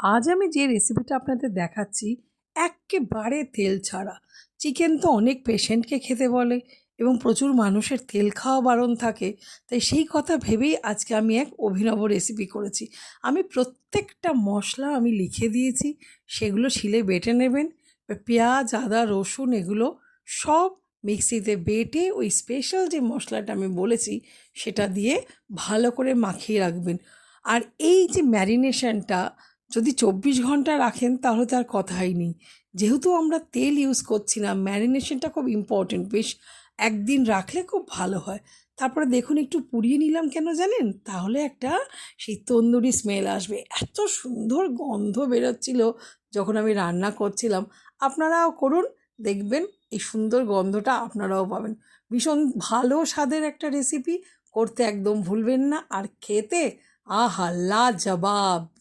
আজ আমি যে রেসিপিটা আপনাদের দেখাচ্ছি এক্কেবারে তেল ছাড়া। চিকেন তো অনেক পেশেন্টকে খেতে বলে এবং প্রচুর মানুষের তেল খাওয়া বারণ থাকে। তাই সেই কথা ভেবেই আজকে আমি এক অভিনব রেসিপি করেছি। আমি প্রত্যেকটা মশলা আমি লিখে দিয়েছি, সেগুলো শিলে বেটে নেবেন। পেঁয়াজ, আদা, রসুন এগুলো সব মিক্সিতে বেটে ওই স্পেশাল যে মশলাটা আমি বলেছি সেটা দিয়ে ভালো করে মাখিয়ে রাখবেন। আর এই যে ম্যারিনেশনটা যদি 24 ঘন্টা রাখেন তাহলে তো আর কথাই নেই। যেহেতু আমরা তেল ইউজ করছি না, ম্যারিনেশনটা খুব ইম্পর্টেন্ট। বেশ একদিন রাখলে খুব ভালো হয়। তারপরে দেখুন একটু পুড়িয়ে নিলাম কেন জানেন? তাহলে একটা সেই তন্দুরি স্মেল আসবে। এত সুন্দর গন্ধ বেরোচ্ছিল যখন আমি রান্না করছিলাম। আপনারাও করুন, দেখবেন এই সুন্দর গন্ধটা আপনারাও পাবেন। ভীষণ ভালো স্বাদের একটা রেসিপি, করতে একদম ভুলবেন না। আর খেতে আহা লাজবাব।